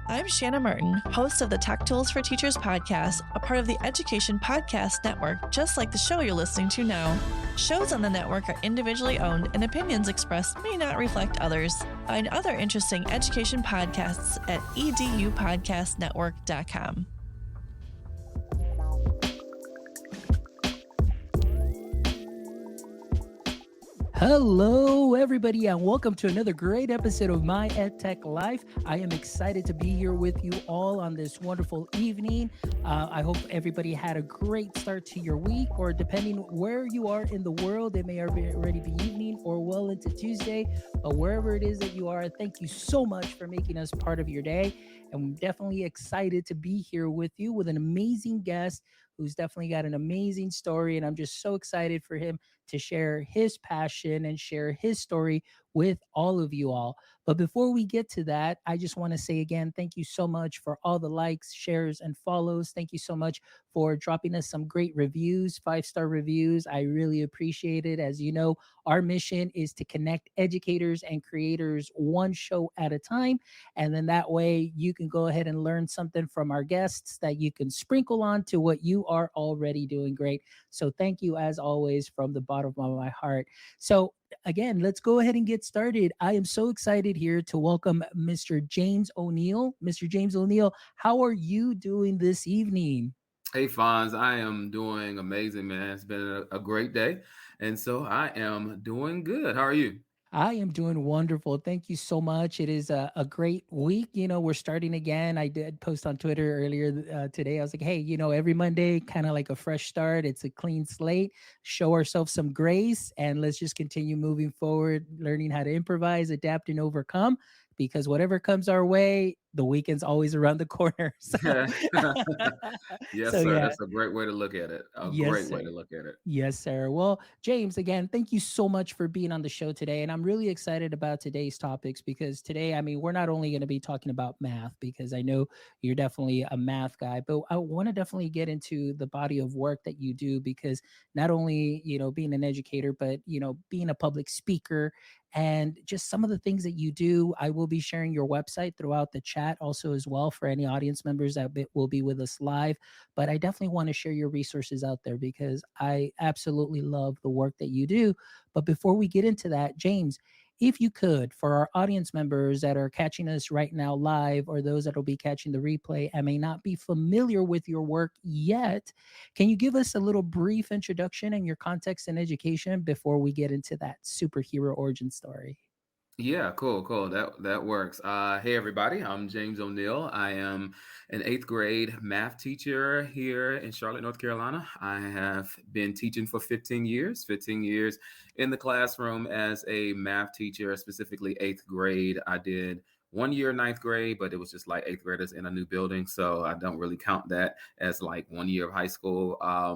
I'm Shanna Martin, host of the Tech Tools for Teachers podcast, a part of the Education Podcast Network, just like the show you're listening to now. Shows on the network are individually owned, and opinions expressed may not reflect others. Find other interesting education podcasts at edupodcastnetwork.com. Hello, everybody, and welcome to another great episode of My EdTech Life. I am excited to be here with you all on this wonderful evening. I hope everybody had a great start to your week, or depending where you are in the world, it may already be evening or well into Tuesday, but wherever it is that you are, thank you so much for making us part of your day. And I'm definitely excited to be here with you with an amazing guest who's definitely got an amazing story. And I'm just so excited for him to share his passion and share his story with all of you all. But before we get to that, I just want to say again, thank you so much for all the likes, shares, and follows. Thank you so much for dropping us some great reviews, 5-star reviews. I really appreciate it. As you know, our mission is to connect educators and creators one show at a time. And then that way you can go ahead and learn something from our guests that you can sprinkle on to what you are already doing great. So thank you as always from the bottom of my heart. So again, let's go ahead and get started. I am so excited here to welcome Mr. James O'Neill. Mr. James O'Neill, how are you doing this evening? Hey, Fonz, I am doing amazing, man. It's been a great day. And so I am doing good. How are you? I am doing wonderful. Thank you so much. It is a great week. You know, we're starting again. I did post on Twitter earlier today. I was like, hey, every Monday, kind of like a fresh start. It's a clean slate. Show ourselves some grace and let's just continue moving forward, learning how to improvise, adapt, and overcome. Because whatever comes our way, the weekend's always around the corner. So, Yes, so sir. yeah, That's a great way to look at it. A yes, great way sir. to look at it. Yes, sir. Well, James, again, thank you so much for being on the show today. And I'm really excited about today's topics because today, I mean, we're not only going to be talking about math, because I know you're definitely a math guy, but I want to definitely get into the body of work that you do because not only, being an educator, but, being a public speaker and just some of the things that you do. I will be sharing your website throughout the chat also as well for any audience members that will be with us live. But I definitely want to share your resources out there because I absolutely love the work that you do. But before we get into that, James, if you could, for our audience members that are catching us right now live or those that will be catching the replay and may not be familiar with your work yet, can you give us a little brief introduction and your context and education before we get into that superhero origin story? Yeah, cool. That works. Hey everybody, I'm James O'Neill. I am an eighth grade math teacher here in Charlotte, North Carolina. I have been teaching for 15 years in the classroom as a math teacher, specifically eighth grade. I did 1 year ninth grade, but it was just like eighth graders in a new building. So I don't really count that as like 1 year of high school. I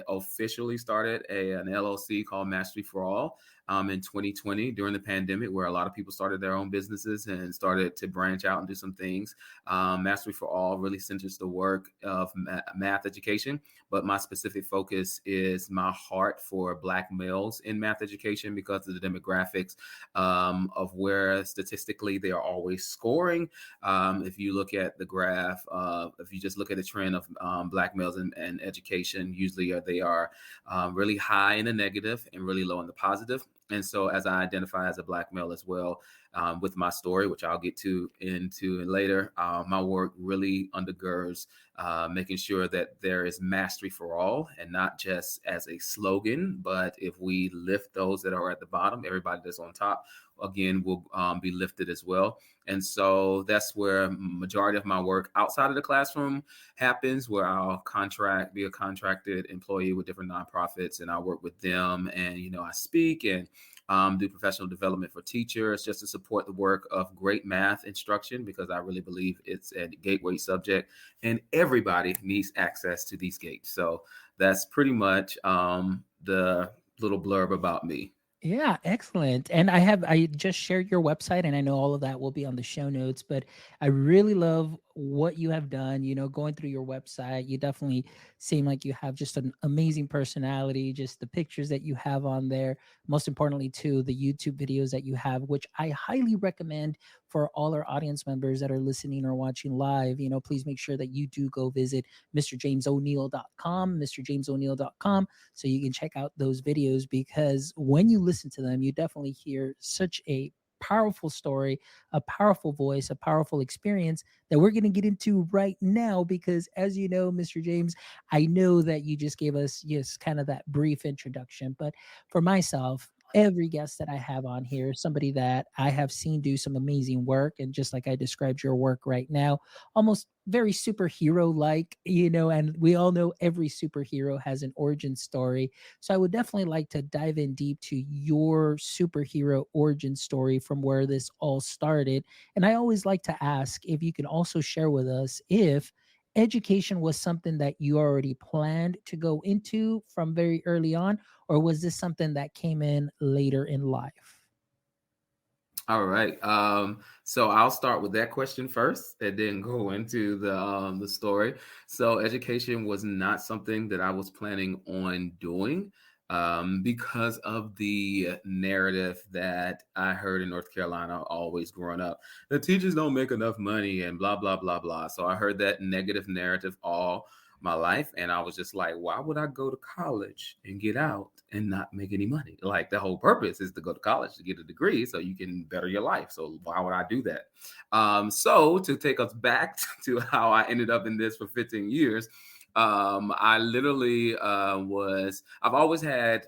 officially started an LLC called Mastery for All in 2020 during the pandemic, where a lot of people started their own businesses and started to branch out and do some things. Mastery for All really centers the work of math education, but my specific focus is my heart for Black males in math education because of the demographics of where statistically they are always scoring. If you look at the graph, if you just look at the trend of Black males in education, usually they are really high in the negative and really low in the positive. And so as I identify as a Black male as well, with my story, which I'll get into later, my work really undergirds making sure that there is mastery for all, and not just as a slogan, but if we lift those that are at the bottom, everybody that's on top, again, will be lifted as well. And so that's where majority of my work outside of the classroom happens, where I'll be a contracted employee with different nonprofits, and I work with them, and I speak and do professional development for teachers just to support the work of great math instruction, because I really believe it's a gateway subject and everybody needs access to these gates. So that's pretty much the little blurb about me. Yeah, excellent. And I just shared your website and I know all of that will be on the show notes, but I really love what you have done. Going through your website, you definitely seem like you have just an amazing personality. Just the pictures that you have on there, most importantly, too, the YouTube videos that you have, which I highly recommend for all our audience members that are listening or watching live. Please make sure that you do go visit mrjamesoneal.com, so you can check out those videos, because when you listen to them, you definitely hear such a powerful story, a powerful voice, a powerful experience that we're going to get into right now. Because, as you know, Mr. James, I know that you just gave us, yes, kind of that brief introduction. But for myself, every guest that I have on here, somebody that I have seen do some amazing work. And just like I described your work right now, almost very superhero like, and we all know every superhero has an origin story. So I would definitely like to dive in deep to your superhero origin story, from where this all started. And I always like to ask if you can also share with us if education was something that you already planned to go into from very early on, or was this something that came in later in life? All right. So I'll start with that question first, and then go into the story. So education was not something that I was planning on doing, because of the narrative that I heard in North Carolina always growing up. The teachers don't make enough money, and blah blah blah blah. So I heard that negative narrative all my life, and I was just like, why would I go to college and get out and not make any money? Like, the whole purpose is to go to college to get a degree so you can better your life. So why would I do that? So to take us back to how I ended up in this for 15 years, I literally I've always had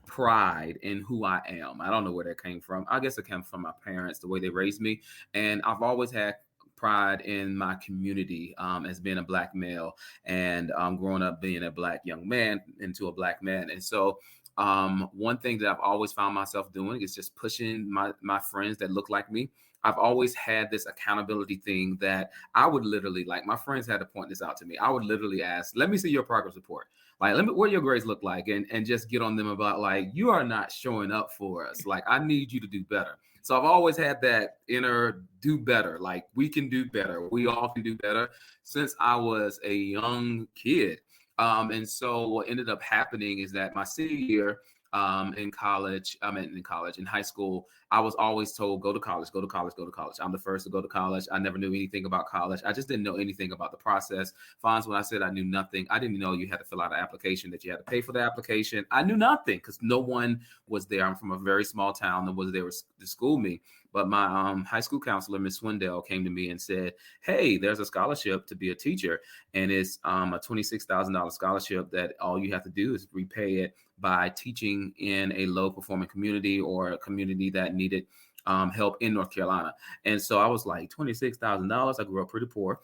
pride in who I am. I don't know where that came from. I guess it came from my parents, the way they raised me. And I've always had pride in my community, as being a black male, and growing up being a black young man into a black man. And so one thing that I've always found myself doing is just pushing my friends that look like me. I've always had this accountability thing that I would literally, like, my friends had to point this out to me. I would literally ask, let me see your progress report. Like, let me, what your grades look like, and just get on them about, like, you are not showing up for us. Like, I need you to do better. So I've always had that inner do better. Like, we can do better. We all can do better since I was a young kid. And so what ended up happening is that my senior year, in college, in high school, I was always told, go to college, go to college, go to college. I'm the first to go to college. I never knew anything about college. I just didn't know anything about the process. Fonz, when I said I knew nothing, I didn't know you had to fill out an application, that you had to pay for the application. I knew nothing because no one was there. I'm from a very small town that was there to school me. But my high school counselor, Miss Swindell, came to me and said, hey, there's a scholarship to be a teacher. And it's a $26,000 scholarship that all you have to do is repay it by teaching in a low performing community, or a community that needed help in North Carolina. And so I was like, $26,000. I grew up pretty poor.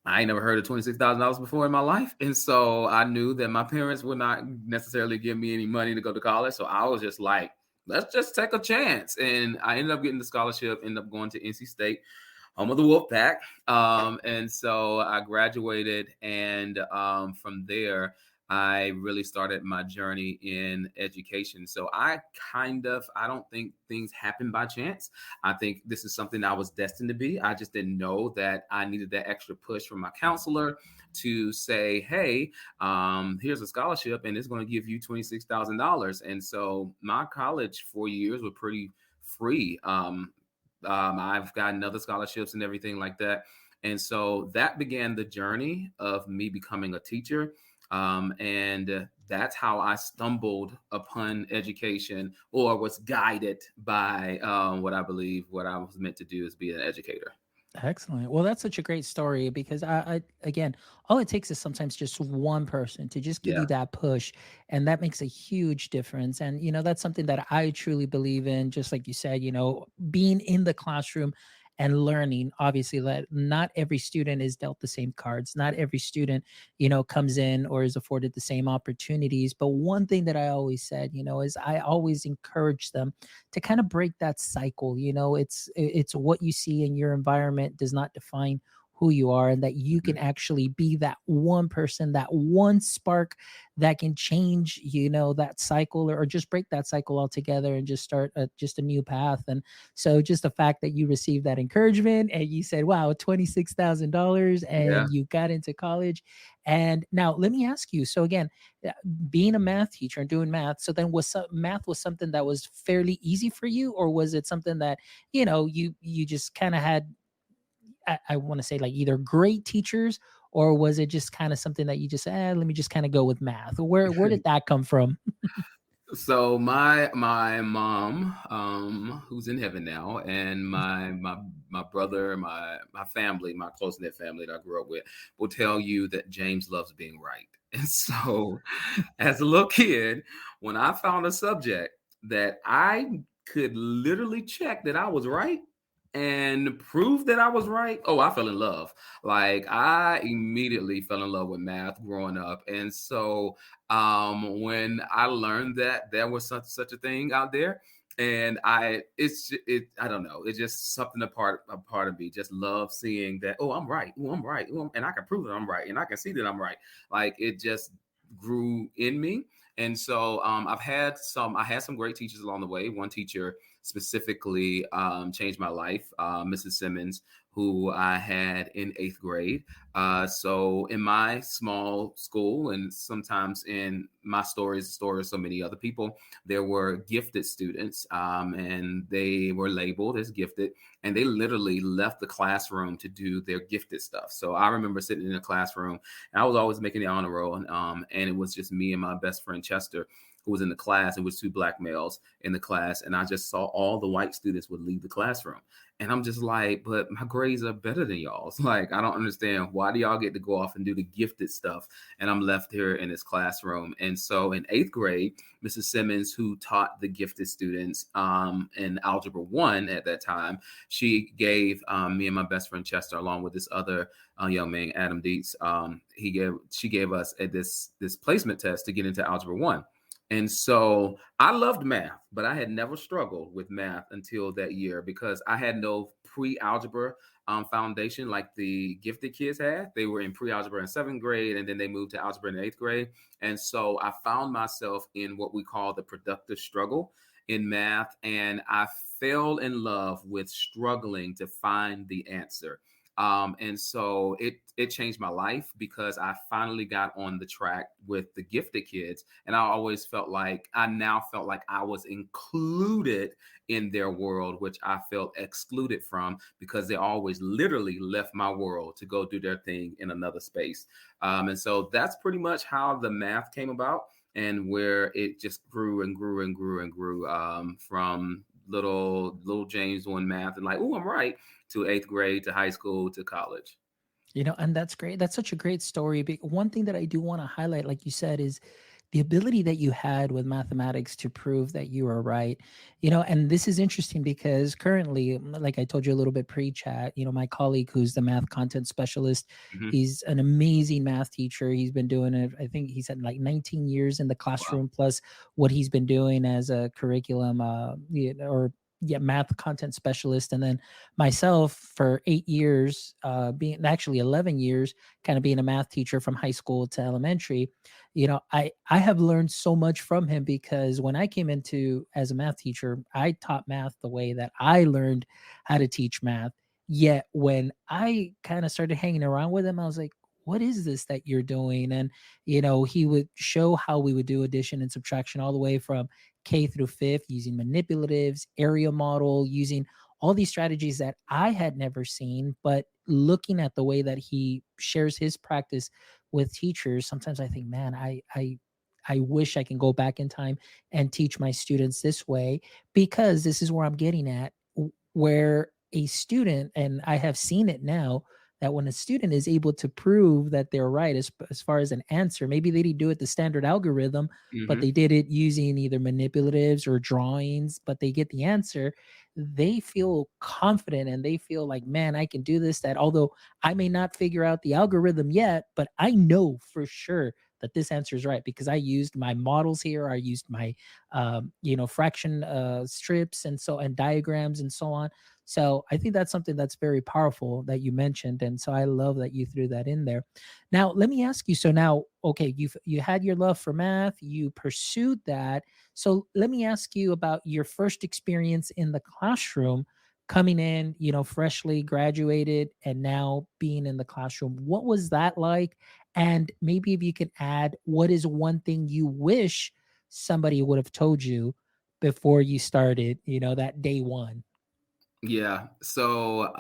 I ain't never heard of $26,000 before in my life. And so I knew that my parents would not necessarily give me any money to go to college. So I was just like, let's just take a chance. And I ended up getting the scholarship, ended up going to NC State, home of the Wolfpack. And so I graduated, and from there, I really started my journey in education. So I don't think things happen by chance. I think this is something I was destined to be. I just didn't know that I needed that extra push from my counselor to say, hey, here's a scholarship and it's going to give you $26,000. And so my college 4 years were pretty free. I've gotten other scholarships and everything like that. And so that began the journey of me becoming a teacher. And that's how I stumbled upon education, or was guided by what I believe what I was meant to do is be an educator. Excellent. Well, that's such a great story, because I again, all it takes is sometimes just one person to just give Yeah. you that push, and that makes a huge difference. And that's something that I truly believe in. Just like you said, being in the classroom and learning. Obviously, that not every student is dealt the same cards. Not every student, comes in or is afforded the same opportunities. But one thing that I always said, is I always encourage them to kind of break that cycle. It's what you see in your environment does not define who you are, and that you can Mhm. actually be that one person, that one spark that can change, that cycle, or just break that cycle altogether and just start just a new path. And so just the fact that you received that encouragement and you said, wow, $26,000 Yeah. and you got into college. And now let me ask you, so again, uh, being a math teacher and doing math, so then math was something that was fairly easy for you, or was it something that, you just kind of had, I want to say, like, either great teachers, or was it just kind of something that you just let me just kind of go with math? Where did that come from? So my mom, who's in heaven now, and my brother, my family, my close knit family that I grew up with, will tell you that James loves being right. And so, as a little kid, when I found a subject that I could literally check that I was right and prove that I was right, oh, I fell in love. Like I immediately fell in love with math growing up, and so when I learned that there was such a thing out there, and I don't know, it's just something a part of me just love seeing that, oh, I'm right, oh, I'm right, oh, and I can prove that I'm right, and I can see that I'm right. Like it just grew in me. And so I had some great teachers along the way. One teacher specifically changed my life, Mrs. Simmons, who I had in eighth grade. So in my small school, and sometimes in my stories, the story of so many other people, there were gifted students, and they were labeled as gifted, and they literally left the classroom to do their gifted stuff. So I remember sitting in a classroom, and I was always making the honor roll, and it was just me and my best friend Chester, who was in the class. It was two black males in the class, and I just saw all the white students would leave the classroom. And I'm just like, but my grades are better than y'all's. Like, I don't understand, why do y'all get to go off and do the gifted stuff, and I'm left here in this classroom? And so in eighth grade, Mrs. Simmons, who taught the gifted students in Algebra 1 at that time, she gave me and my best friend Chester, along with this other young man, Adam Dietz, she gave us this placement test to get into Algebra 1. And so I loved math, but I had never struggled with math until that year, because I had no pre-algebra foundation like the gifted kids had. They were in pre-algebra in seventh grade, and then they moved to algebra in eighth grade. And so I found myself in what we call the productive struggle in math, and I fell in love with struggling to find the answer. And so it changed my life, because I finally got on the track with the gifted kids, and I now felt like I was included in their world, which I felt excluded from, because they always literally left my world to go do their thing in another space. And so that's pretty much how the math came about, and where it just grew and grew and grew and grew, from little James doing math and like, oh, I'm right, to eighth grade, to high school, to college. And that's great. That's such a great story. One thing that I do want to highlight, like you said, is the ability that you had with mathematics to prove that you are right. And this is interesting because currently, like I told you a little bit pre-chat, my colleague who's the math content specialist, Mhm. he's an amazing math teacher. He's been doing it, I think he said, like 19 years in the Wow. classroom, plus what he's been doing as a curriculum, or yeah, math content specialist. And then myself for 8 years, being actually 11 years, kind of being a math teacher from high school to elementary. I have learned so much from him, because when I came into as a math teacher, I taught math the way that I learned how to teach math. Yet when I kind of started hanging around with him, I was like, what is this that you're doing? And he would show how we would do addition and subtraction all the way from K through fifth, using manipulatives, area model, using all these strategies that I had never seen. But looking at the way that he shares his practice with teachers, sometimes I think, man, I wish I can go back in time and teach my students this way, because this is where I'm getting at, where a student, and I have seen it now, that when a student is able to prove that they're right as far as an answer, maybe they didn't do it the standard algorithm, but Mhm. they did it using either manipulatives or drawings, but they get the answer, they feel confident and they feel like, man, I can do this. That although I may not figure out the algorithm yet, but I know for sure that this answer is right, because I used my models here. I used my, fraction strips and diagrams and so on. So I think that's something that's very powerful that you mentioned. And so I love that you threw that in there. Now, let me ask you, so now, okay, you had your love for math, you pursued that. So let me ask you about your first experience in the classroom, coming in, freshly graduated and now being in the classroom. What was that like? And maybe if you can add, what is one thing you wish somebody would have told you before you started, that day one? Yeah. So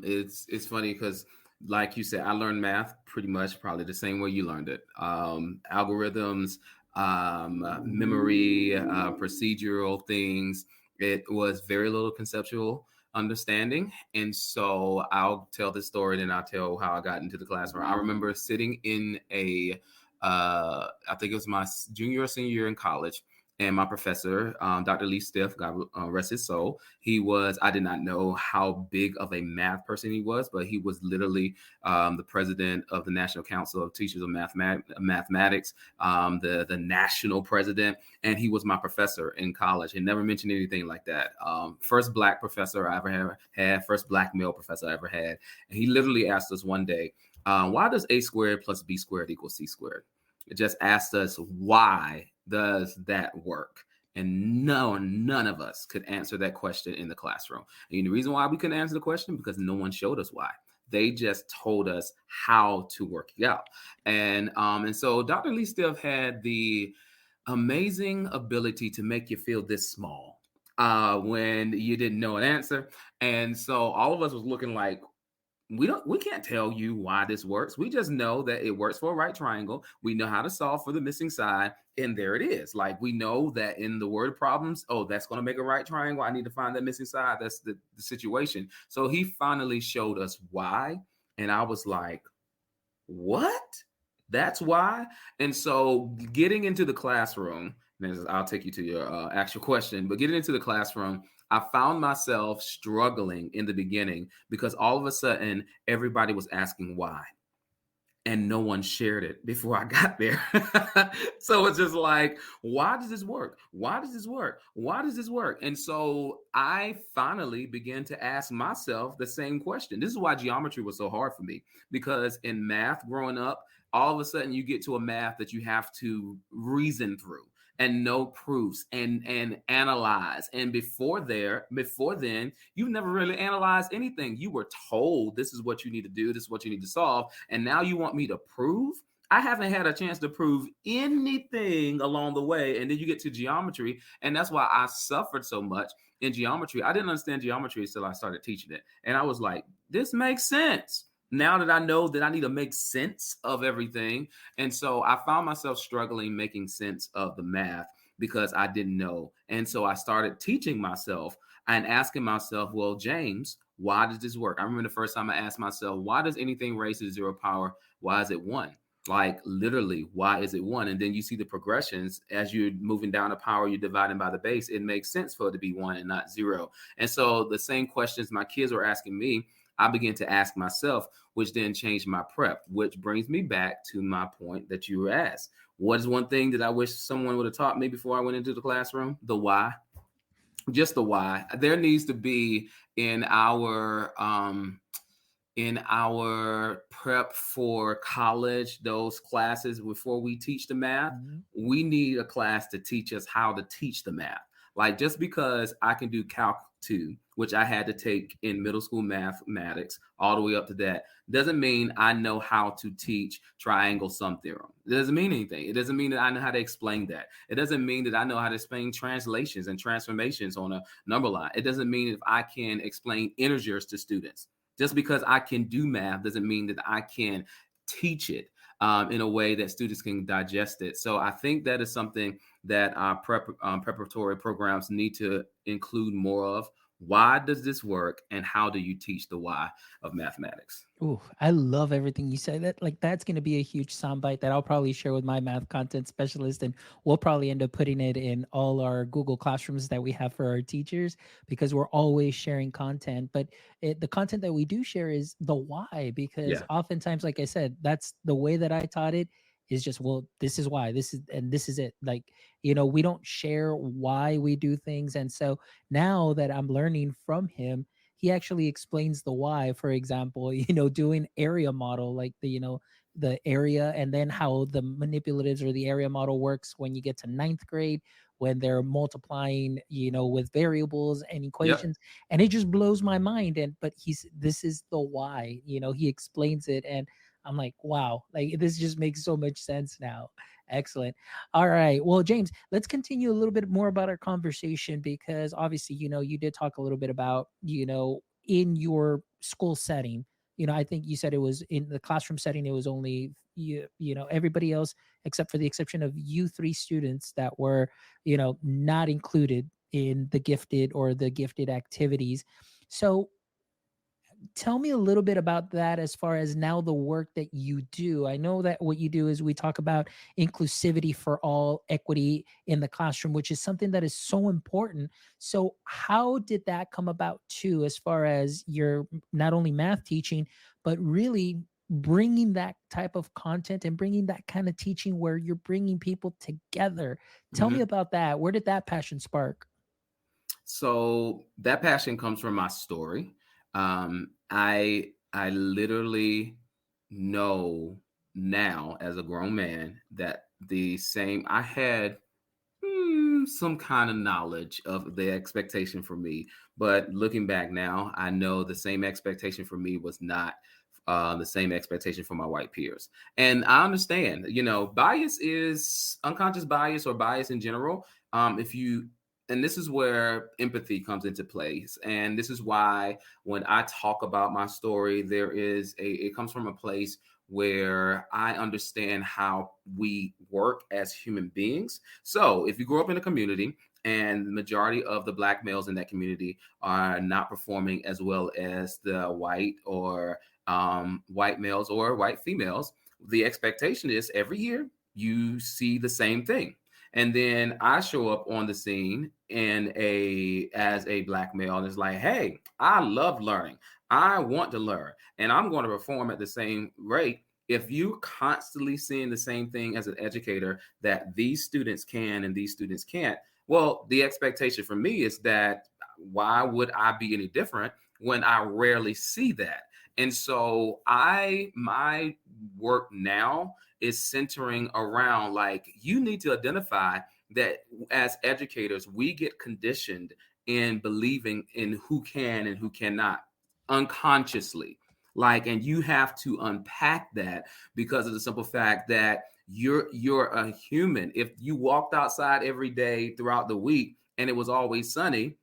it's funny because, like you said, I learned math pretty much probably the same way you learned it. Algorithms, memory, procedural things. It was very little conceptual understanding, and so I'll tell this story, and then I'll tell how I got into the classroom. I remember sitting in I think it was my junior or senior year in college, and my professor, Dr. Lee Stiff, God rest his soul, I did not know how big of a math person he was, but he was literally the president of the National Council of Teachers of Mathematics, the national president, and he was my professor in college and never mentioned anything like that. First black professor I ever had, first black male professor I ever had. And he literally asked us one day, why does A squared plus B squared equal C squared? It just asked us, why does that work? And no, none of us could answer that question in the classroom. And the reason why we couldn't answer the question, because no one showed us why. They just told us how to work it out. And so Dr. Lee Stiff had the amazing ability to make you feel this small when you didn't know an answer. And so all of us was looking like, we can't tell you why this works. We just know that it works for a right triangle. We know how to solve for the missing side, and there it is. Like, we know that in the word problems, oh, that's going to make a right triangle. I need to find that missing side. That's the situation. So he finally showed us why, and I was like, what? That's why. And so getting into the classroom, I'll take you to your actual question, but getting into the classroom, I found myself struggling in the beginning because all of a sudden everybody was asking why, and no one shared it before I got there. So it's just like, why does this work? Why does this work? Why does this work? And so I finally began to ask myself the same question. This is why geometry was so hard for me, because in math growing up, all of a sudden you get to a math that you have to reason through and know proofs and analyze. And before then, you've never really analyzed anything. You were told this is what you need to do, this is what you need to solve, and now you want me to prove? I haven't had a chance to prove anything along the way. And then you get to geometry, and that's why I suffered so much in geometry. I didn't understand geometry until I started teaching it. And I was like, this makes sense. Now that I know that I need to make sense of everything. And so I found myself struggling making sense of the math because I didn't know. And so I started teaching myself and asking myself, well, James, why does this work? I remember the first time I asked myself, why does anything raise to zero power? Why is it one? Like, literally, why is it one? And then you see the progressions as you're moving down the power, you're dividing by the base. It makes sense for it to be one and not zero. And so the same questions my kids were asking me, I began to ask myself, which then changed my prep, which brings me back to my point that you were asked. What is one thing that I wish someone would have taught me before I went into the classroom? The why. Just the why. There needs to be in our prep for college, those classes before we teach the math, Mhm. we need a class to teach us how to teach the math. Like, just because I can do Calc 2, which I had to take in middle school mathematics all the way up to that, doesn't mean I know how to teach triangle sum theorem. It doesn't mean anything. It doesn't mean that I know how to explain that. It doesn't mean that I know how to explain translations and transformations on a number line. It doesn't mean if I can explain integers to students. Just because I can do math doesn't mean that I can teach it in a way that students can digest it. So I think that is something that our preparatory programs need to include more of. Why does this work, and how do you teach the why of mathematics? Ooh, I love everything you said. That's going to be a huge soundbite that I'll probably share with my math content specialist, and we'll probably end up putting it in all our Google classrooms that we have for our teachers because we're always sharing content. But the content that we do share is the why, because Yeah. oftentimes, like I said, that's the way that I taught it. Is just, well, this is why, this is it. Like, we don't share why we do things, and so now that I'm learning from him, he actually explains the why. For example, doing area model, like the area, and then how the manipulatives or the area model works when you get to ninth grade, when they're multiplying, with variables and Yep. equations. And it just blows my mind. And but this is the why, he explains it. And I'm like, wow, like this just makes so much sense now. Excellent. All right. Well, James, let's continue a little bit more about our conversation, because obviously, you did talk a little bit about, in your school setting. I think you said it was in the classroom setting, it was only everybody else, except for the exception of you three students that were, not included in the gifted or the gifted activities. So tell me a little bit about that, as far as now the work that you do. I know that what you do is, we talk about inclusivity for all, equity in the classroom, which is something that is so important. So how did that come about too, as far as your not only math teaching, but really bringing that type of content and bringing that kind of teaching where you're bringing people together? Tell me Mhm. about that. Where did that passion spark? So that passion comes from my story. I literally know now as a grown man that the same I had some kind of knowledge of the expectation for me, but looking back now, I know the same expectation for me was not the same expectation for my white peers. And I understand, bias is unconscious bias or bias in general. If you and this is where empathy comes into place. And this is why when I talk about my story, it comes from a place where I understand how we work as human beings. So if you grow up in a community and the majority of the black males in that community are not performing as well as the white or white males or white females, the expectation is every year you see the same thing. And then I show up on the scene as a black male, and it's like, hey, I love learning. I want to learn, and I'm going to perform at the same rate. If you constantly seeing the same thing as an educator, that these students can and these students can't, well, the expectation for me is that why would I be any different when I rarely see that? And so my work now is centering around, like, you need to identify that as educators, we get conditioned in believing in who can and who cannot unconsciously. Like, and you have to unpack that because of the simple fact that you're a human. If you walked outside every day throughout the week and it was always sunny,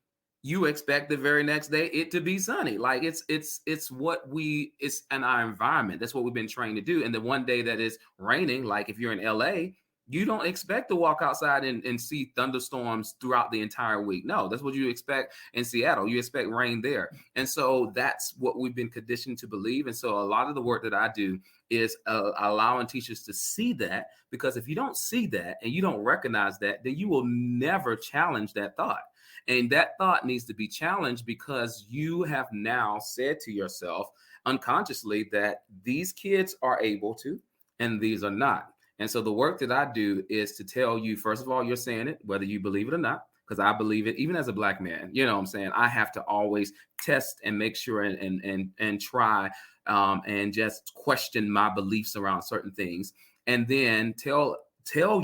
you expect the very next day it to be sunny. Like, it's in our environment. That's what we've been trained to do. And the one day that is raining, like if you're in LA, you don't expect to walk outside and see thunderstorms throughout the entire week. No, that's what you expect in Seattle. You expect rain there. And so that's what we've been conditioned to believe. And so a lot of the work that I do is allowing teachers to see that, because if you don't see that and you don't recognize that, then you will never challenge that thought. And that thought needs to be challenged because you have now said to yourself unconsciously that these kids are able to and these are not. And so the work that I do is to tell you, first of all, you're saying it, whether you believe it or not, because I believe it, even as a black man. You know what I'm saying? I have to always test and make sure and try and just question my beliefs around certain things. And then tell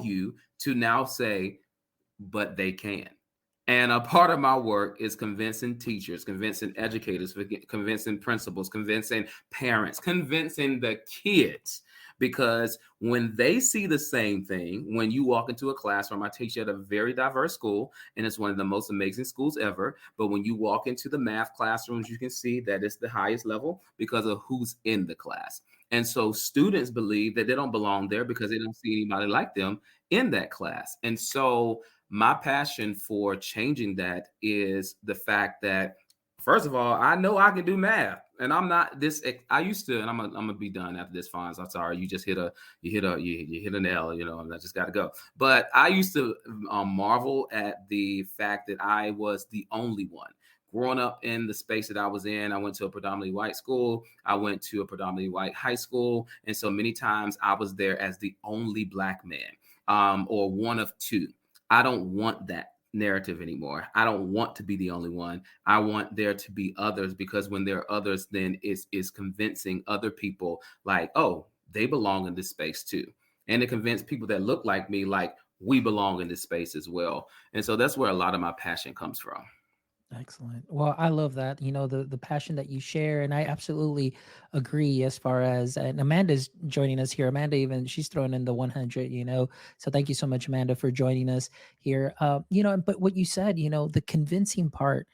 you to now say, but they can. And a part of my work is convincing teachers, convincing educators, convincing principals, convincing parents, convincing the kids. Because when they see the same thing, when you walk into a classroom, I teach at a very diverse school, and it's one of the most amazing schools ever. But when you walk into the math classrooms, you can see that it's the highest level because of who's in the class. And so students believe that they don't belong there because they don't see anybody like them in that class. And so my passion for changing that is the fact that, first of all, I know I can do math, and I'm not this. I used to, and I'm gonna be done after this. Fine, I'm sorry. You just you hit a nail. And I just got to go. But I used to marvel at the fact that I was the only one. Growing up in the space that I was in, I went to a predominantly white school. I went to a predominantly white high school, and so many times I was there as the only black man, or one of two. I don't want that narrative anymore. I don't want to be the only one. I want there to be others, because when there are others, then it's convincing other people like, oh, they belong in this space too. And to convince people that look like me, like we belong in this space as well. And so that's where a lot of my passion comes from. Excellent. Well, I love that. The passion that you share, and I absolutely agree. As far as, and Amanda's joining us here. Amanda, even she's throwing in the 100. So thank you so much, Amanda, for joining us here. But what you said, the convincing part,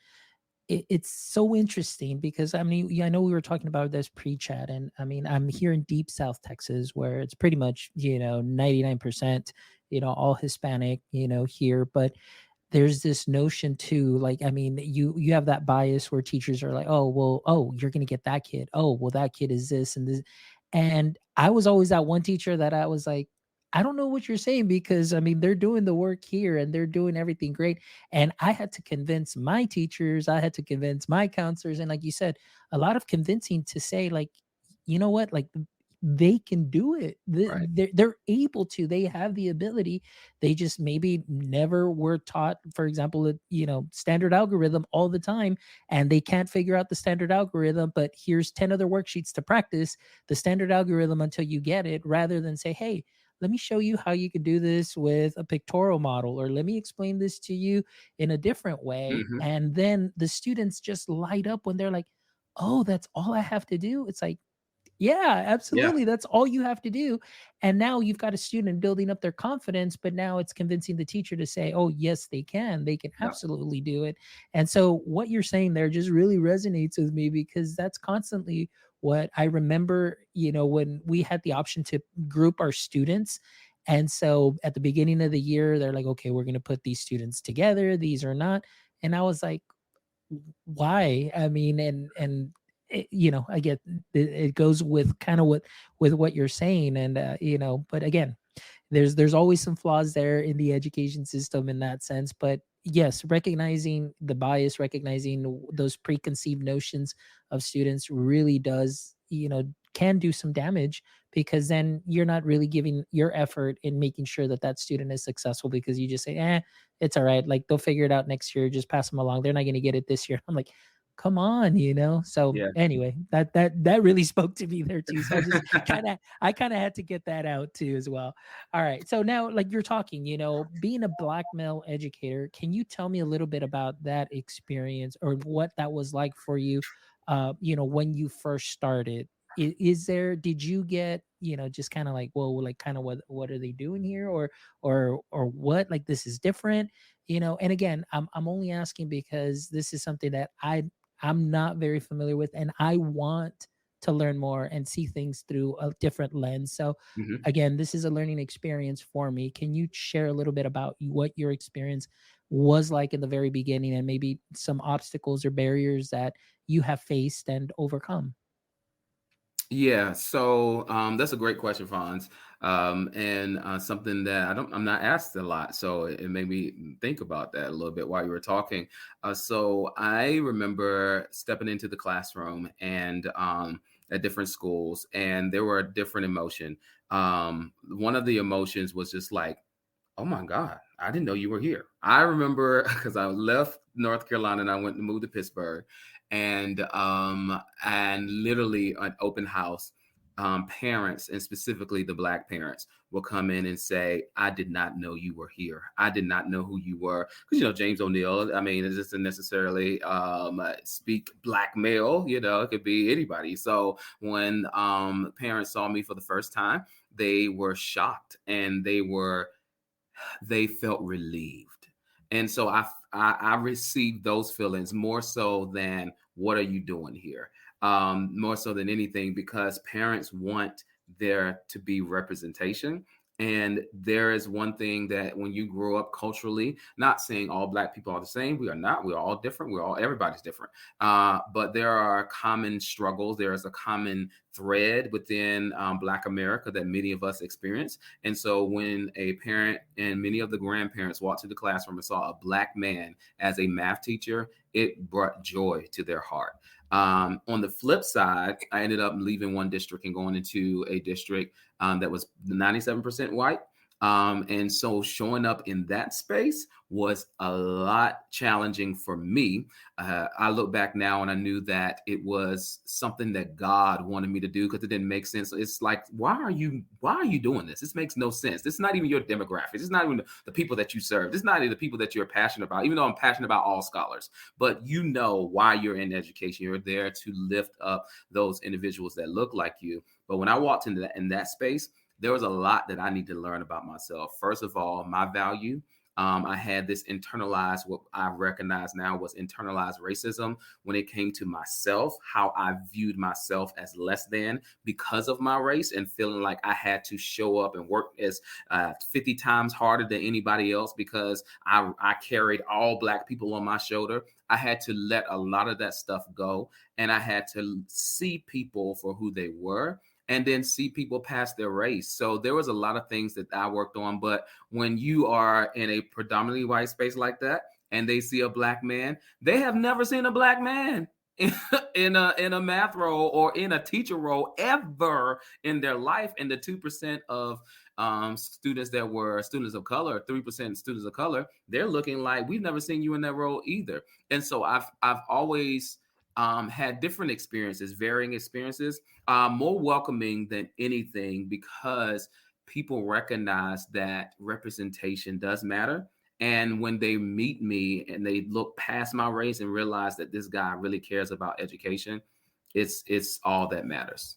it's so interesting because I mean, yeah, I know we were talking about this pre-chat, and I mean, I'm here in deep South Texas where it's pretty much 99% all Hispanic here, but there's this notion too, like, I mean, you have that bias where teachers are like, oh well, oh, you're gonna get that kid, oh well, that kid is this and this. And I was always that one teacher that I was like, I don't know what you're saying, because I mean, they're doing the work here and they're doing everything great. And I had to convince my teachers, I had to convince my counselors, and like you said, a lot of convincing to say, like, you know what, like, they can do it. Right. They're able to. They have the ability. They just maybe never were taught, for example, standard algorithm all the time, and they can't figure out the standard algorithm. But here's 10 other worksheets to practice the standard algorithm until you get it, rather than say, hey, let me show you how you could do this with a pictorial model, or let me explain this to you in a different way. Hmm. And then the students just light up when they're like, oh, that's all I have to do. It's like, yeah, Yeah. absolutely. That's all you have to do. And now you've got a student building up their confidence, but now it's convincing the teacher to say, oh, yes, they can. They can Yeah. absolutely do it. And so what you're saying there just really resonates with me, because that's constantly what I remember, when we had the option to group our students. And so at the beginning of the year, they're like, okay, we're going to put these students together. These are not. And I was like, why? I mean, and I get it goes with kind of what you're saying, and but again, there's always some flaws there in the education system in that sense. But yes, recognizing the bias, recognizing those preconceived notions of students really does, can do some damage, because then you're not really giving your effort in making sure that that student is successful, because you just say, it's all right, like they'll figure it out next year, just pass them along, they're not going to get it this year. I'm like, come on, so Yeah. anyway, that really spoke to me there too. So I kind of had to get that out too as well. All right. So now, like, you're talking, being a black male educator, can you tell me a little bit about that experience, or what that was like for you, when you first started? Did you get, just kind of like, well, like, kind of what are they doing here, or what, like, this is different, and again, I'm only asking because this is something that I'm not very familiar with, and I want to learn more and see things through a different lens. So Hmm. again, this is a learning experience for me. Can you share a little bit about what your experience was like in the very beginning, and maybe some obstacles or barriers that you have faced and overcome? Yeah, so that's a great question, Fonz, and something that I'm not asked a lot. So it made me think about that a little bit while you were talking. So I remember stepping into the classroom and at different schools, and there were a different emotion. One of the emotions was just like, oh my God, I didn't know you were here. I remember because I left North Carolina and I went to move to Pittsburgh, and literally an open house, parents, and specifically the black parents, will come in and say, I did not know you were here. I did not know who you were. Because, James O'Neill, I mean, it doesn't necessarily speak black male, it could be anybody. So when parents saw me for the first time, they were shocked, and they felt relieved. And so I received those feelings more so than what are you doing here? More so than anything, because parents want there to be representation. And there is one thing that when you grow up culturally, not saying all black people are the same, we are not, we're all different, everybody's different. But there are common struggles. There is a common thread within Black America that many of us experience. And so when a parent and many of the grandparents walked to the classroom and saw a black man as a math teacher, it brought joy to their heart. On the flip side, I ended up leaving one district and going into a district that was 97% white. And so showing up in that space was a lot challenging for me. I look back now and I knew that it was something that God wanted me to do because it didn't make sense. It's like, why are you doing this? This makes no sense. This is not even your demographics. It's not even the people that you serve. This is not even the people that you're passionate about, even though I'm passionate about all scholars. But you know why you're in education. You're there to lift up those individuals that look like you. But when I walked into that space, there was a lot that I need to learn about myself. First of all, my value. I had this internalized, what I recognize now was internalized racism when it came to myself, how I viewed myself as less than because of my race and feeling like I had to show up and work as 50 times harder than anybody else because I carried all Black people on my shoulder. I had to let a lot of that stuff go, and I had to see people for who they were and then see people past their race. So there was a lot of things that I worked on. But when you are in a predominantly white space like that, and they see a Black man, they have never seen a Black man in a math role or in a teacher role ever in their life. And the 2% of students that were students of color, 3% students of color, they're looking like we've never seen you in that role either. And so I've always had different experiences, varying experiences, more welcoming than anything because people recognize that representation does matter. And when they meet me and they look past my race and realize that this guy really cares about education, it's all that matters.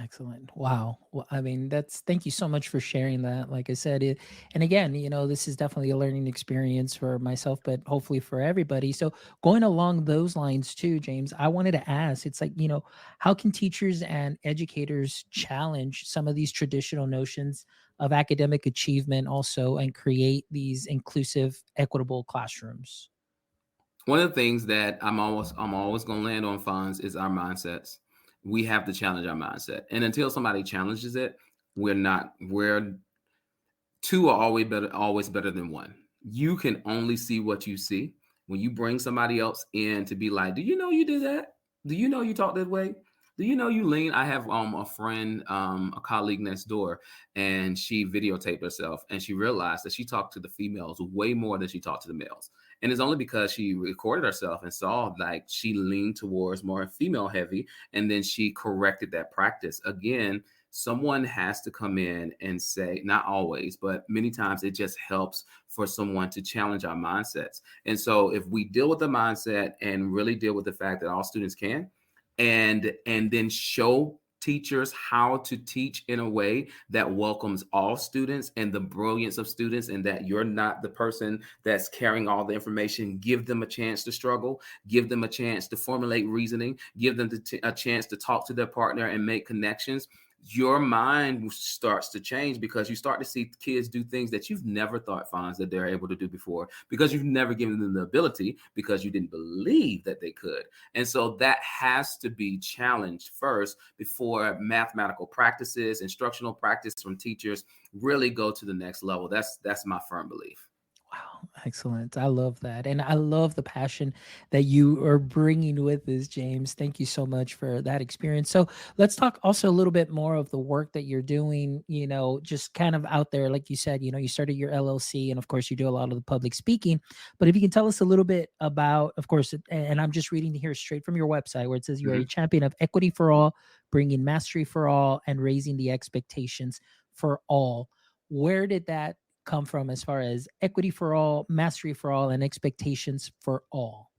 Excellent. Wow. Well, I mean, thank you so much for sharing that. Like I said, and again, this is definitely a learning experience for myself, but hopefully for everybody. So, going along those lines too, James, I wanted to ask, it's like, how can teachers and educators challenge some of these traditional notions of academic achievement also and create these inclusive, equitable classrooms? One of the things that I'm always going to land on, funds, is our mindsets. We have to challenge our mindset, and until somebody challenges it, we're two are always better than one. You can only see what you see. When you bring somebody else in to be like, do you know you did that? Do you know you talk that way? Do you know you lean? I have a friend, a colleague next door, and she videotaped herself, and she realized that she talked to the females way more than she talked to the males. And it's only because she recorded herself and saw like she leaned towards more female heavy, and then she corrected that practice. Again, someone has to come in and say, not always, but many times it just helps for someone to challenge our mindsets. And so if we deal with the mindset and really deal with the fact that all students can, and then show teachers how to teach in a way that welcomes all students and the brilliance of students, and that you're not the person that's carrying all the information. Give them a chance to struggle, give them a chance to formulate reasoning, give them a chance to talk to their partner and make connections. Your mind starts to change because you start to see kids do things that you've never thought, Fonz, that they're able to do before, because you've never given them the ability, because you didn't believe that they could. And so that has to be challenged first before mathematical practices, instructional practice from teachers really go to the next level. That's my firm belief. Wow, excellent. I love that. And I love the passion that you are bringing with this, James. Thank you so much for that experience. So, let's talk also a little bit more of the work that you're doing, just kind of out there. Like you said, you started your LLC, and of course, you do a lot of the public speaking. But if you can tell us a little bit about, of course, and I'm just reading here straight from your website where it says you are a Mhm. champion of equity for all, bringing mastery for all, and raising the expectations for all. Where did that come from as far as equity for all, mastery for all, and expectations for all?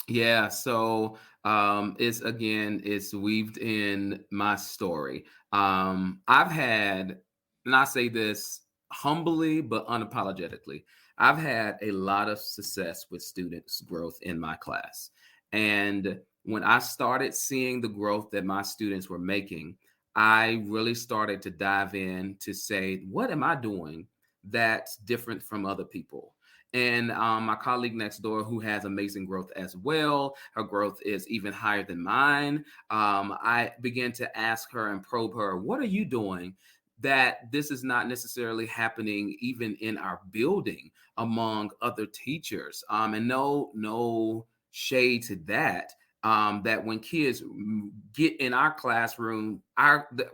Yeah, so it's weaved in my story. I've had, and I say this humbly but unapologetically, I've had a lot of success with students' growth in my class. And when I started seeing the growth that my students were making, I really started to dive in to say, what am I doing that's different from other people? And my colleague next door, who has amazing growth as well, her growth is even higher than mine. I began to ask her and probe her, what are you doing that this is not necessarily happening even in our building among other teachers? And no shade to that. that when kids get in our classroom,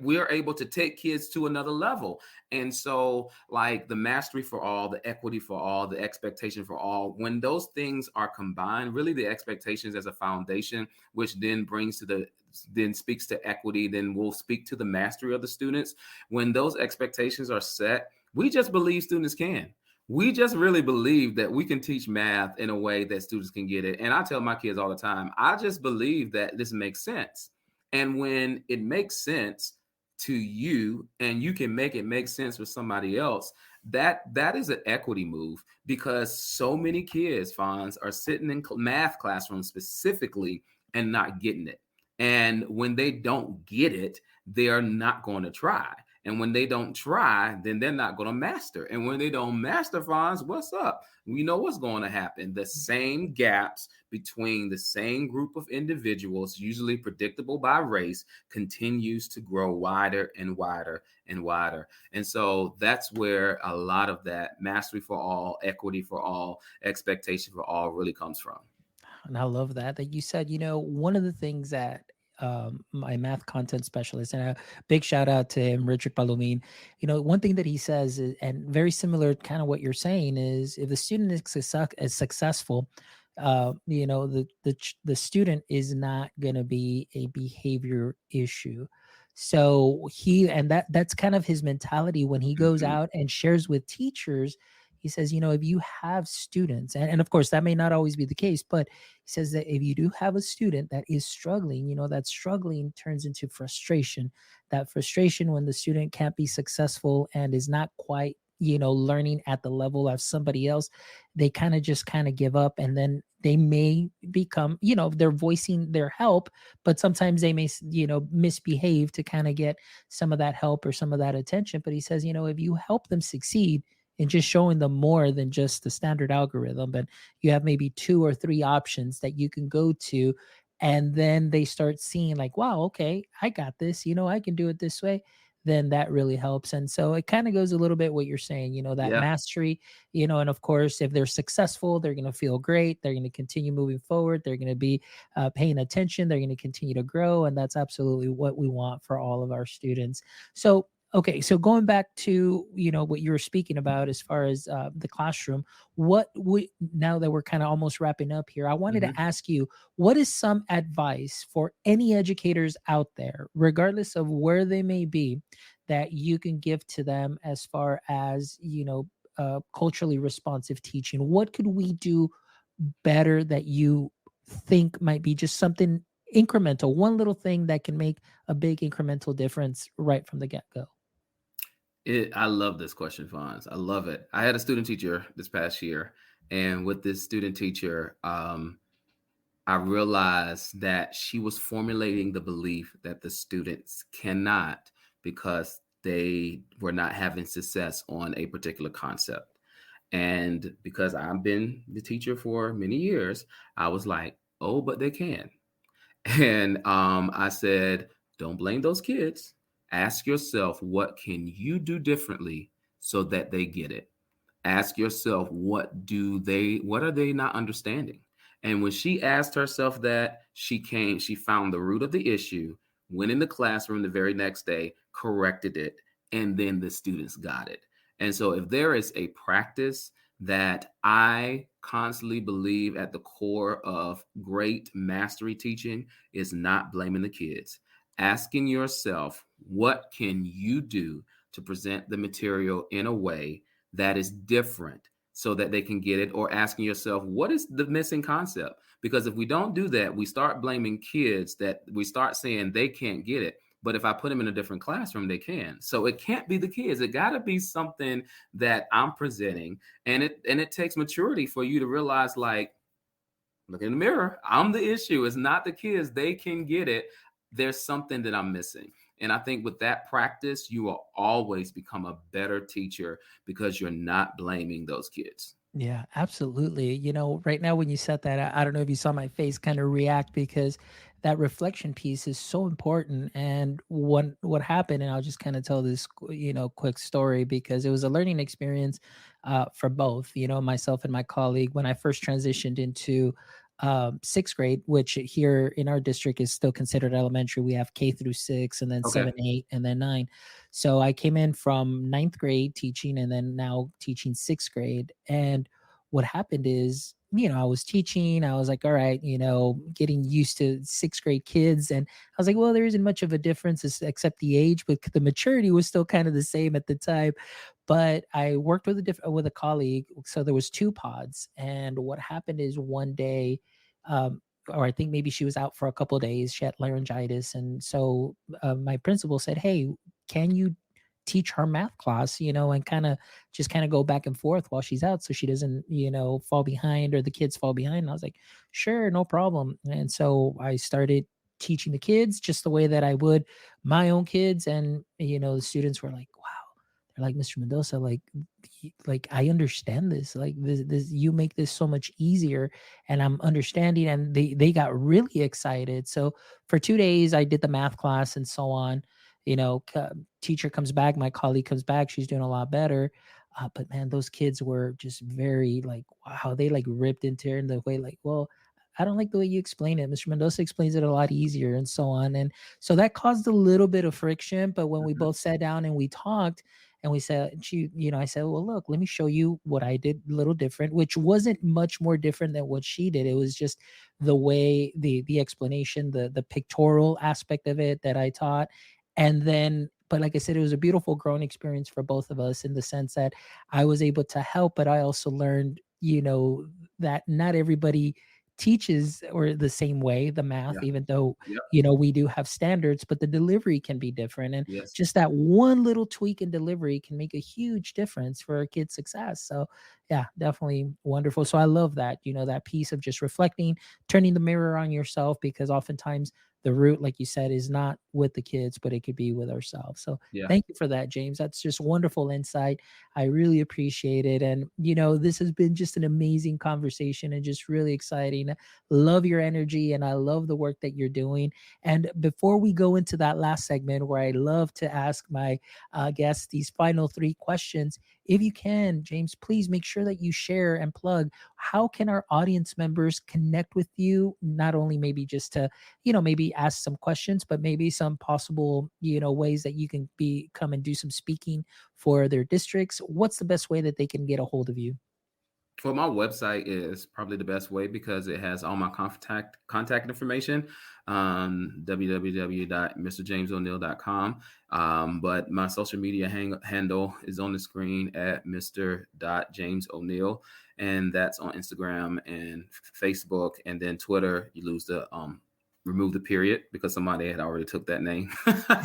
we are able to take kids to another level. And so, like the mastery for all, the equity for all, the expectation for all, when those things are combined, really the expectations as a foundation, which then brings to the then speaks to equity, then will speak to the mastery of the students. When those expectations are set, we just believe students can. We just really believe that we can teach math in a way that students can get it. And I tell my kids all the time, I just believe that this makes sense. And when it makes sense to you and you can make it make sense for somebody else, that is an equity move, because so many kids, Fonz, are sitting in math classrooms specifically and not getting it. And when they don't get it, they are not going to try. And when they don't try, then they're not going to master. And when they don't master, Fonz, what's up? We know what's going to happen. The same gaps between the same group of individuals, usually predictable by race, continues to grow wider and wider and wider. And so that's where a lot of that mastery for all, equity for all, expectation for all really comes from. And I love that you said, one of the things that my math content specialist, and a big shout out to him, Richard Palomine, one thing that he says, and very similar kind of what you're saying, is if the student is successful, the student is not going to be a behavior issue. So that's kind of his mentality when he goes Mhm. out and shares with teachers. He says, if you have students, and of course that may not always be the case, but he says that if you do have a student that is struggling, that struggling turns into frustration. That frustration when the student can't be successful and is not quite, learning at the level of somebody else, they kind of give up, and then they may become, they're voicing their help, but sometimes they may, misbehave to kind of get some of that help or some of that attention. But he says, if you help them succeed, and just showing them more than just the standard algorithm, but you have maybe two or three options that you can go to, and then they start seeing like, wow, okay, I got this, I can do it this way, then that really helps. And so it kind of goes a little bit what you're saying, that Yeah. mastery, and of course if they're successful, they're going to feel great, they're going to continue moving forward, they're going to be paying attention, they're going to continue to grow, and that's absolutely what we want for all of our students. So okay, so going back to what you were speaking about as far as the classroom, what we now that we're kind of almost wrapping up here, I wanted to Mhm. ask you, what is some advice for any educators out there, regardless of where they may be, that you can give to them as far as culturally responsive teaching? What could we do better that you think might be just something incremental, one little thing that can make a big incremental difference right from the get go? I love this question, Fonz. I love it. I had a student teacher this past year, and with this student teacher, I realized that she was formulating the belief that the students cannot, because they were not having success on a particular concept. And because I've been the teacher for many years, I was like, oh, but they can. And I said, don't blame those kids. Ask yourself, what can you do differently so that they get it? Ask yourself, what are they not understanding? And when she asked herself that, she found the root of the issue, went in the classroom the very next day, corrected it, and then the students got it. And so if there is a practice that I constantly believe at the core of great mastery teaching, is not blaming the kids. Asking yourself, what can you do to present the material in a way that is different so that they can get it? Or asking yourself, what is the missing concept? Because if we don't do that, we start blaming kids, that we start saying they can't get it. But if I put them in a different classroom, they can. So it can't be the kids. It got to be something that I'm presenting. And it takes maturity for you to realize, like, look in the mirror. I'm the issue. It's not the kids. They can get it. There's something that I'm missing. And I think with that practice, you will always become a better teacher because you're not blaming those kids. Yeah, absolutely. Right now when you said that, I don't know if you saw my face kind of react, because that reflection piece is so important. And what happened, and I'll just kind of tell this, quick story, because it was a learning experience for both, myself and my colleague when I first transitioned into sixth grade, which here in our district is still considered elementary. We have K through 6, and then Okay. 7, 8, and then 9. So I came in from ninth grade teaching, and then now teaching sixth grade. And what happened is, I was teaching, I was like, all right, getting used to sixth grade kids. And I was like, well, there isn't much of a difference except the age, but the maturity was still kind of the same at the time. But I worked with a colleague, so there was 2 pods. And what happened is one day, um, or I think maybe she was out for a couple of days. She had laryngitis, and so my principal said, "Hey, can you teach her math class? And kind of go back and forth while she's out, so she doesn't, fall behind or the kids fall behind." And I was like, "Sure, no problem." And so I started teaching the kids just the way that I would my own kids, and the students were like, "Wow." They're like, "Mr. Mendoza, like I understand this. Like this, you make this so much easier, and I'm understanding." And they got really excited. So for 2 days, I did the math class and so on. Teacher comes back, my colleague comes back, she's doing a lot better. But man, those kids were just very like, wow, they like ripped into her in the way like, well, I don't like the way you explain it. Mr. Mendoza explains it a lot easier and so on. And so that caused a little bit of friction. But when we Mhm. both sat down and we talked, and we said, I said, well, look, let me show you what I did a little different, which wasn't much more different than what she did. It was just the way the explanation, the pictorial aspect of it that I taught. And then, but like I said, it was a beautiful growing experience for both of us in the sense that I was able to help, but I also learned, that not everybody teaches or the same way the math, Yeah. even though Yep. we do have standards, but the delivery can be different. And Yes. just that one little tweak in delivery can make a huge difference for a kid's success. So yeah, definitely wonderful. So I love that, that piece of just reflecting, turning the mirror on yourself, because oftentimes the root, like you said, is not with the kids, but it could be with ourselves. So Yeah. thank you for that, James. That's just wonderful insight. I really appreciate it. And, this has been just an amazing conversation and just really exciting. Love your energy, and I love the work that you're doing. And before we go into that last segment where I love to ask my guests these final 3 questions, if you can, James, please make sure that you share and plug how can our audience members connect with you, not only maybe just to, maybe ask some questions, but maybe some possible, ways that you can come and do some speaking for their districts. What's the best way that they can get a hold of you? Well, my website is probably the best way because it has all my contact information. www.mrjamesoneill.com. But my social media handle is on the screen at Mr. James O'Neill, and that's on Instagram and Facebook, and then Twitter. You lose the remove the period because somebody had already took that name.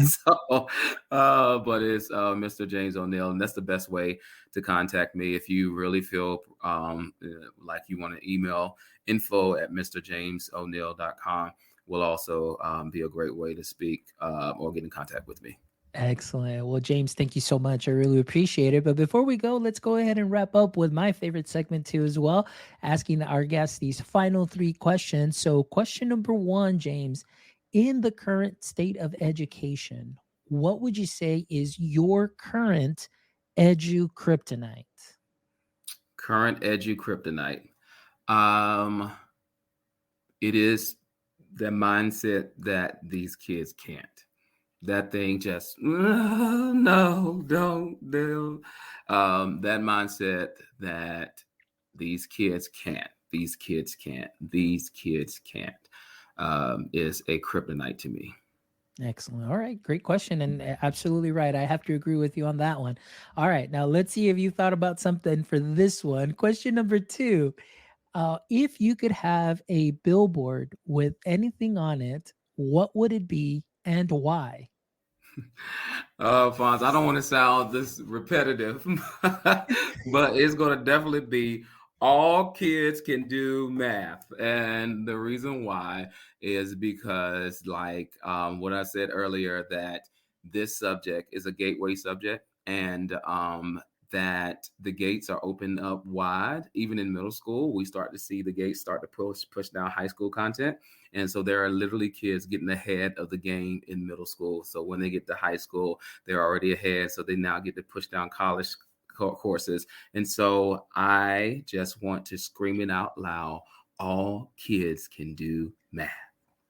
So, but it's Mr. James O'Neill, and that's the best way to contact me. If you really feel like you want to email info@mrjamesoneil.com will also be a great way to speak or get in contact with me. Excellent. Well, James, thank you so much. I really appreciate it. But before we go, let's go ahead and wrap up with my favorite segment too, as well, asking our guests these final 3 questions. So, question number 1, James, in the current state of education, what would you say is your current edu kryptonite? Current edu kryptonite. Um, it is the mindset that these kids can't. That thing just no, don't do. That mindset that these kids can't, is a kryptonite to me. Excellent. All right. Great question. And absolutely right. I have to agree with you on that one. All right. Now, let's see if you thought about something for this one. Question number 2. If you could have a billboard with anything on it, what would it be and why? Fonz, I don't want to sound this repetitive, but it's going to definitely be all kids can do math. And the reason why is because, like what I said earlier, that this subject is a gateway subject, and that the gates are opened up wide. Even in middle school, we start to see the gates start to push down high school content. And so there are literally kids getting ahead of the game in middle school. So when they get to high school, they're already ahead. So they now get to push down college courses. And so I just want to scream it out loud. all kids can do math.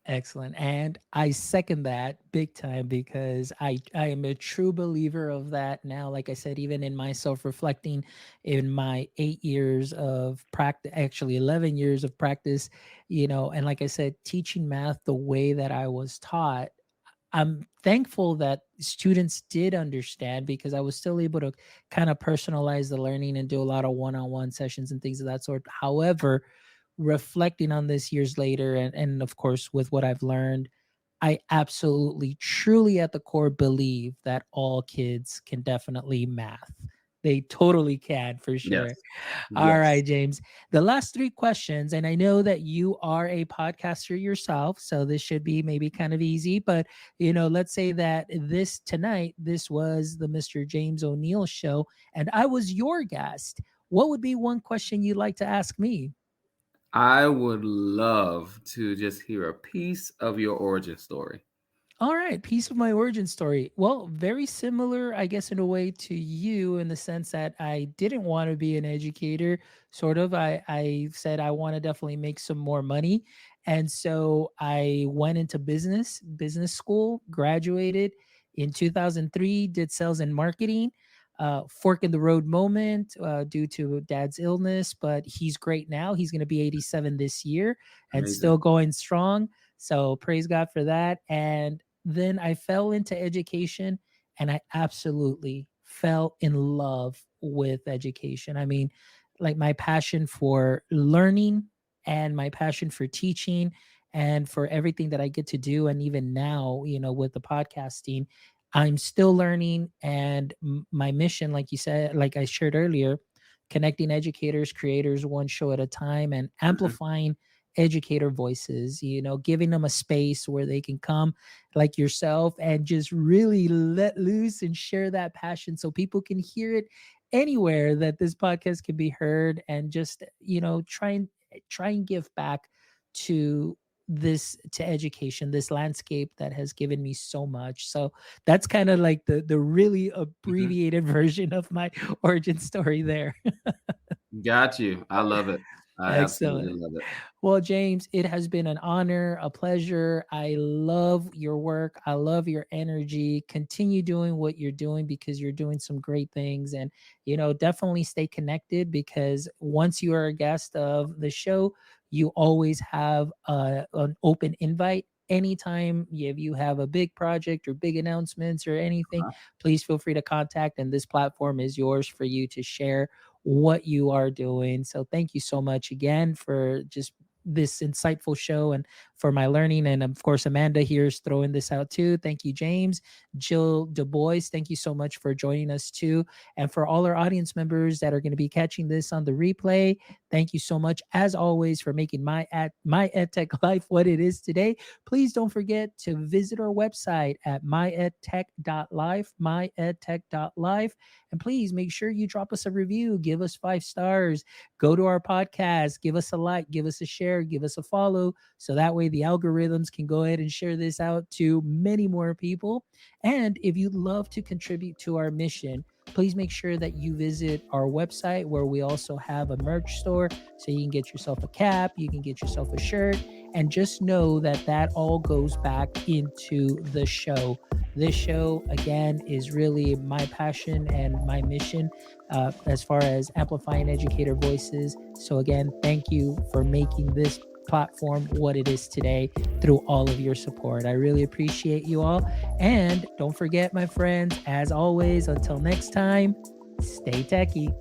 Excellent. And I second that big time because I am a true believer of that now. Like I said, even in my self-reflecting in my 8 years of practice, actually 11 years of practice, and like I said, teaching math the way that I was taught, I'm thankful that students did understand because I was still able to kind of personalize the learning and do a lot of one-on-one sessions and things of that sort. However, reflecting on this years later and of course with what I've learned, I absolutely truly at the core believe that all kids can definitely math. They totally can for Yes. sure. All Yes. right, James. The last three questions, and I know that you are a podcaster yourself, so this should be maybe kind of easy, but let's say that this tonight, this was the Mr. James O'Neill show, and I was your guest. What would be one question you'd like to ask me? I would love to just hear a piece of your origin story. All right, piece of my origin story. Well, very similar, I guess, in a way to you, in the sense that I didn't want to be an educator. Sort of, I said I want to definitely make some more money, and so I went into business school, graduated in 2003, did sales and marketing. Fork in the road moment due to dad's illness, but he's great now. He's going to be 87 this year and Amazing. still going strong. So praise God for that. And then I fell into education and I absolutely fell in love with education. I mean, like my passion for learning and my passion for teaching and for everything that I get to do. And even now, with the podcasting, I'm still learning. And my mission, like you said, like I shared earlier, connecting educators, creators one show at a time and Mhm. amplifying educator voices, giving them a space where they can come like yourself and just really let loose and share that passion so people can hear it anywhere that this podcast can be heard and just, try and give back to this to education, this landscape that has given me so much. So that's kind of like the really Mhm. abbreviated version of my origin story there. Got you. I love it. I absolutely Excellent. love it. Well, James, it has been an honor, a pleasure. I love your work. I love your energy. Continue doing what you're doing because you're doing some great things. And, definitely stay connected because once you are a guest of the show, you always have an open invite. Anytime if you have a big project or big announcements or anything, Uh-huh. please feel free to contact. And this platform is yours for you to share what you are doing. So thank you so much again for just this insightful show and for my learning. And of course, Amanda here is throwing this out too. Thank you, James. Jill Du Bois, thank you so much for joining us too. And for all our audience members that are going to be catching this on the replay, thank you so much as always for making my EdTech life what it is today. Please don't forget to visit our website at myedtech.life, myedtech.life. And please make sure you drop us a review, give us 5 stars, go to our podcast, give us a like, give us a share, give us a follow. So that way the algorithms can go ahead and share this out to many more people. And if you'd love to contribute to our mission, please make sure that you visit our website where we also have a merch store so you can get yourself a cap, you can get yourself a shirt, and just know that that all goes back into the show. This show, again, is really my passion and my mission as far as amplifying educator voices. So, again, thank you for making this platform what it is today through all of your support. I really appreciate you all. And don't forget, my friends, as always, until next time, stay techie.